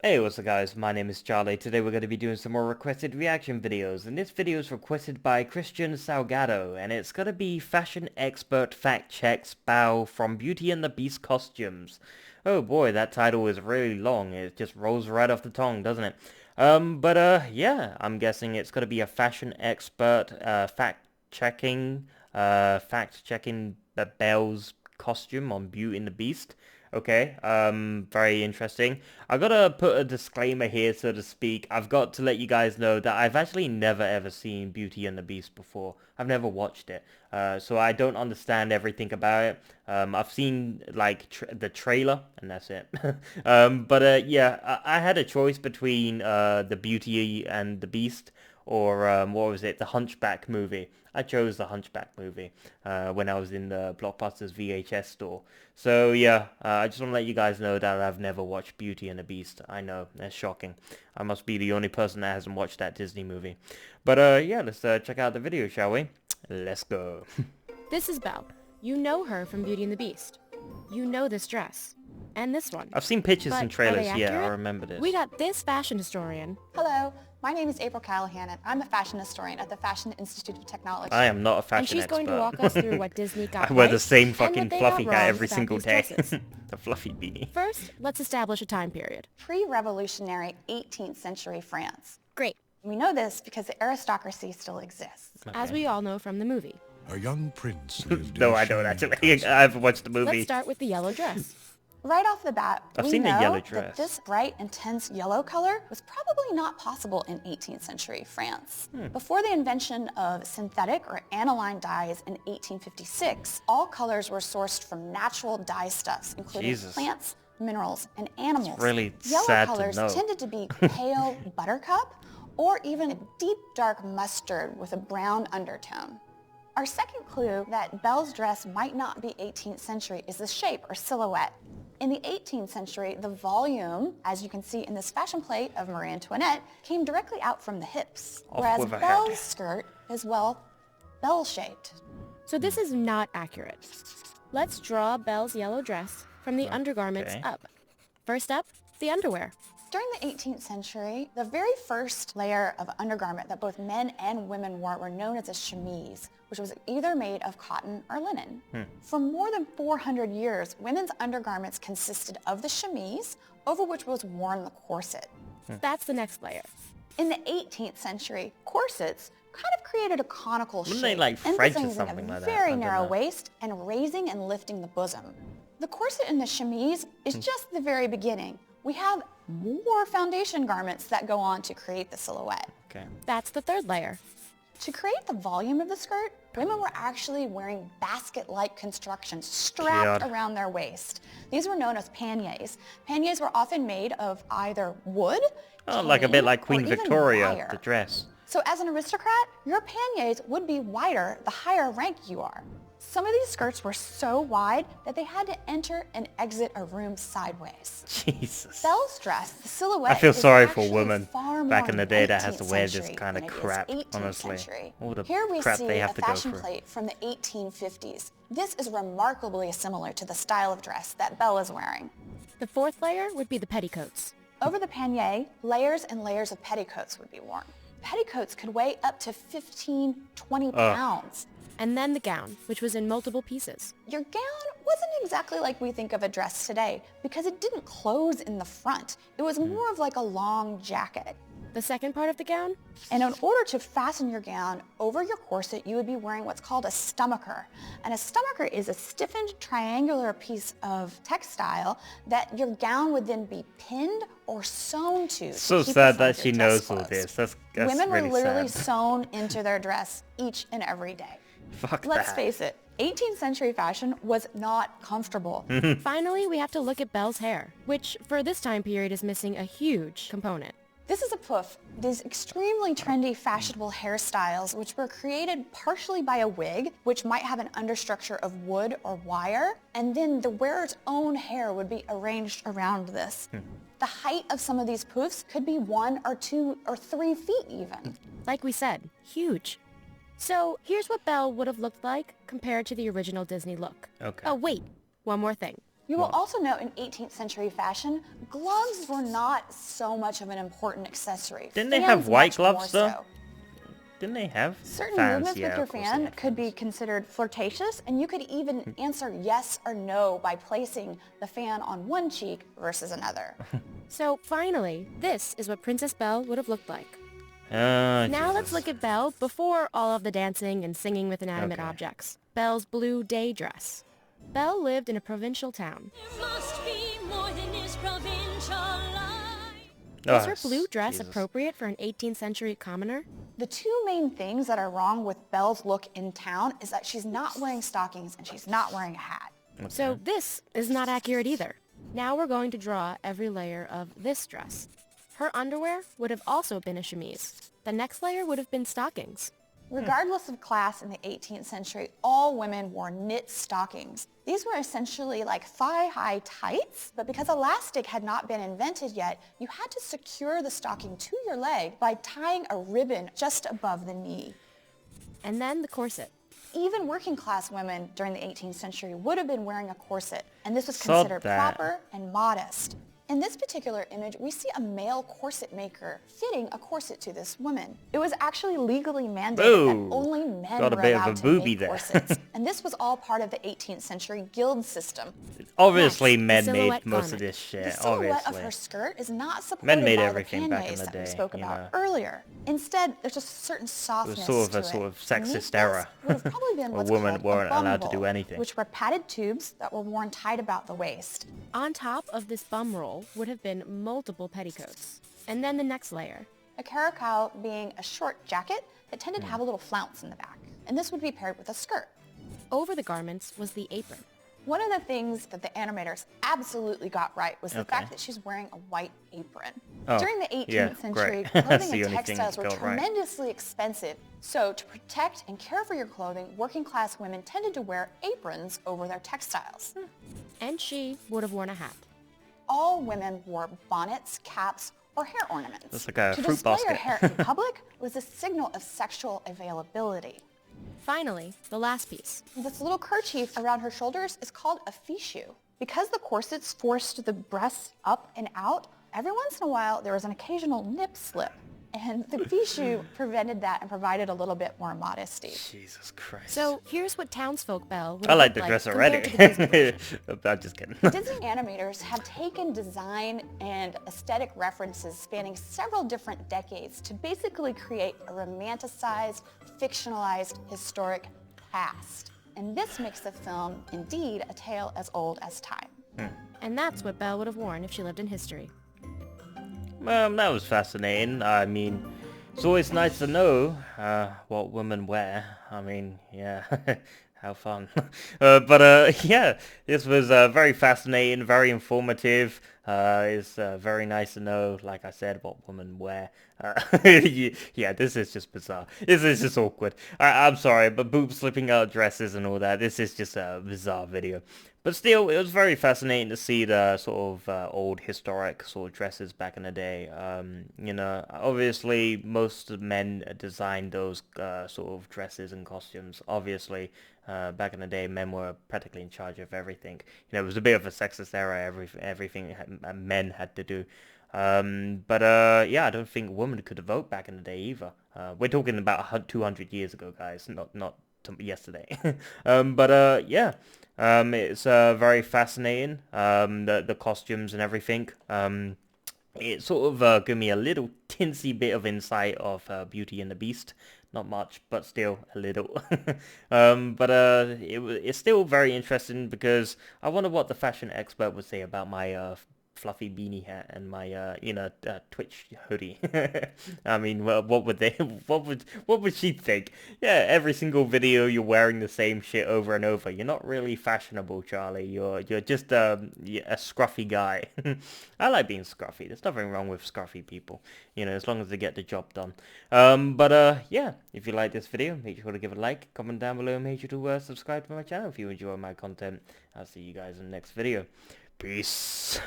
Hey, what's up guys, my name is Charlie. Today we're going to be doing some more requested reaction videos, and this video is requested by Christian Salgado, and it's going to be Fashion Expert Fact Checks Belle from Beauty and the Beast Costumes. Oh boy, that title is really long, it just rolls right off the tongue, doesn't it? Yeah, I'm guessing it's going to be a fashion expert, fact-checking Belle's costume on Beauty and the Beast. Okay, very interesting. I gotta put a disclaimer here, so to speak. I've got to let you guys know that I've actually never ever seen Beauty and the Beast before. I've never watched it, so I don't understand everything about it. I've seen like the trailer, and that's it. Yeah, I had a choice between the Beauty and the Beast or what was it, the Hunchback movie. I chose the Hunchback movie when I was in the Blockbuster's VHS store. So yeah, I just want to let you guys know that I've never watched Beauty and the Beast. I know, that's shocking. I must be the only person that hasn't watched that Disney movie. Yeah, let's check out the video, shall we? Let's go. This is Belle. You know her from Beauty and the Beast. You know this dress. And this one. I've seen pictures But and are they trailers, yeah, I accurate? remember this. We got this fashion historian. Hello, my name is April Callahan, and I'm a fashion historian at the Fashion Institute of Technology. I am not a fashion And she's expert. going to walk us through what Disney got I wear the right same and fucking what they fluffy got hat wrong every about single these day. dresses. The fluffy beanie. First, let's establish a time period. Pre-revolutionary 18th century France. Great, We know this because the aristocracy still exists. as we all know from the movie. A young prince lived No, in a I don't shining actually. castle. I've watched the movie. Let's start with the yellow dress. Right off the bat, I've we seen the know yellow that dress. this bright, intense yellow color was probably not possible in 18th century France. Before the invention of synthetic or aniline dyes in 1856, all colors were sourced from natural dye stuffs, including Jesus. plants, minerals, and animals. really Yellow sad to colors know. tended to be pale buttercup or even deep dark mustard with a brown undertone. Our second clue that Belle's dress might not be 18th century is the shape or silhouette. In the 18th century, the volume, as you can see in this fashion plate of Marie Antoinette, came directly out from the hips, Off whereas with her head. Belle's skirt is, well, bell-shaped. So this is not accurate. Let's draw Belle's yellow dress from the undergarments okay. up. First up, the underwear. During the 18th century, the very first layer of undergarment that both men and women wore were known as a chemise, which was either made of cotton or linen. For more than 400 years, women's undergarments consisted of the chemise, over which was worn the corset. That's the next layer. In the 18th century, corsets kind of created a conical Wouldn't shape, they, like, French or emphasizing something a like that? very I don't narrow know. waist and raising and lifting the bosom. The corset in the chemise is just the very beginning. We have more foundation garments that go on to create the silhouette. Okay. That's the third layer. To create the volume of the skirt, women were actually wearing basket-like constructions strapped God. around their waist. These were known as panniers. Panniers were often made of either wood, Oh, like a bit cane, like or Queen even Victoria, wire. the dress. So as an aristocrat, your panniers would be wider the higher rank you are. Some of these skirts were so wide that they had to enter and exit a room sideways. Jesus. Belle's dress, the silhouette, I feel is sorry for actually women far back more in the day that has to 19th wear this century kind of than it is crap, 18th honestly. century. All the Here we crap see they a have to go fashion through. plate from the 1850s. This is remarkably similar to the style of dress that Belle is wearing. The fourth layer would be the petticoats. Over the pannier, layers and layers of petticoats would be worn. Petticoats could weigh up to 15, 20 pounds. And then the gown, which was in multiple pieces. Your gown wasn't exactly like we think of a dress today because it didn't close in the front. It was more of like a long jacket. The second part of the gown? And in order to fasten your gown over your corset, you would be wearing what's called a stomacher. And a stomacher is a stiffened triangular piece of textile that your gown would then be pinned or sewn to. So keep sad the front that of she your dress knows all closed. this. That's Women really were literally sad. sewn into their dress each and every day. Fuck Let's that. face it, 18th century fashion was not comfortable. Finally, we have to look at Belle's hair, which for this time period is missing a huge component. This is a poof. These extremely trendy, fashionable hairstyles, which were created partially by a wig, which might have an understructure of wood or wire, and then the wearer's own hair would be arranged around this. The height of some of these poofs could be 1 or 2 or 3 feet even. Like we said, huge. So here's what Belle would have looked like compared to the original Disney look. Okay. Oh, wait, one more thing. You will also note in 18th century fashion, gloves were not so much of an important accessory. Didn't they have Fans white much more gloves though? so. Didn't they have Certain fans? movements Yeah, with your of course they fan had could be fans. considered flirtatious, and you could even answer yes or no by placing the fan on one cheek versus another. So finally, this is what Princess Belle would have looked like. Oh, Now let's Jesus. look at Belle before all of the dancing and singing with inanimate Okay. objects. Belle's blue day dress. Belle lived in a provincial town. There must be more than this provincial life. Was Oh, her blue dress Jesus. appropriate for an 18th century commoner? The two main things that are wrong with Belle's look in town is that she's not wearing stockings and she's not wearing a hat. So this is not accurate either. Now we're going to draw every layer of this dress. Her underwear would have also been a chemise. The next layer would have been stockings. Regardless of class in the 18th century, all women wore knit stockings. These were essentially like thigh-high tights, but because elastic had not been invented yet, you had to secure the stocking to your leg by tying a ribbon just above the knee. And then the corset. Even working class women during the 18th century would have been wearing a corset, and this was Sod considered that. proper and modest. In this particular image, we see a male corset maker fitting a corset to this woman. It was actually legally mandated Ooh, that only men got a were bit of allowed a to boobie make there. corsets, and this was all part of the 18th century guild system. Obviously, Next, the men made silhouette most garment. of this shit. The silhouette Obviously. of her skirt is not supported Men made by everything the back in panniers the that we day, spoke you about know. earlier. Instead, there's a certain softness sort of to a it. sort of And these sexist dress era, would have probably been where what's women called weren't a allowed to do bumroll, anything. which were padded tubes that were worn tight about the waist. On top of this bum roll would have been multiple petticoats. And then the next layer. A caracal being a short jacket that tended to have a little flounce in the back. And this would be paired with a skirt. Over the garments was the apron. One of the things that the animators absolutely got right was the Okay. fact that she's wearing a white apron. Oh, During the 18th yeah, century, great. That's clothing the and only thing textiles were that got right. tremendously expensive. So to protect and care for your clothing, working class women tended to wear aprons over their textiles. And she would have worn a hat. All women wore bonnets, caps, or hair ornaments. That's like a to fruit display your basket. hair in public was a signal of sexual availability. Finally, the last piece. This little kerchief around her shoulders is called a fichu. Because the corsets forced the breasts up and out, every once in a while there was an occasional nip slip. And the fichu prevented that and provided a little bit more modesty. Jesus Christ. So here's what townsfolk Belle would I have like looked the like dress compared already. to the Disney version. I'm just kidding. Disney animators have taken design and aesthetic references spanning several different decades to basically create a romanticized, fictionalized, historic past. And this makes the film, indeed, a tale as old as time. And that's what Belle would have worn if she lived in history. That was fascinating. I mean, it's always nice to know what women wear. I mean, yeah, how fun. Yeah, this was very fascinating, very informative. It's very nice to know, like I said, what women wear. Yeah, this is just bizarre. This is just awkward. I'm sorry, but boobs slipping out dresses and all that, this is just a bizarre video. But still, it was very fascinating to see the sort of old historic sort of dresses back in the day. You know, obviously most men designed those sort of dresses and costumes. Obviously, back in the day, men were practically in charge of everything. You know, it was a bit of a sexist era. Everything men had to do. Yeah, I don't think women could vote back in the day either. We're talking about 200 years ago, guys, not yesterday. Yeah. It's very fascinating, the costumes and everything. It sort of gave me a little tinsy bit of insight of Beauty and the Beast. Not much, but still a little. It's still very interesting because I wonder what the fashion expert would say about my fluffy beanie hat and my Twitch hoodie. I mean, well, what would she think? Yeah, every single video you're wearing the same shit over and over. You're not really fashionable, Charlie. You're just a scruffy guy. I like being scruffy. There's nothing wrong with scruffy people, you know, as long as they get the job done. Yeah, if you like this video, make sure to give it a like, comment down below, and make sure to subscribe to my channel if you enjoy my content. I'll see you guys in the next video. Peace.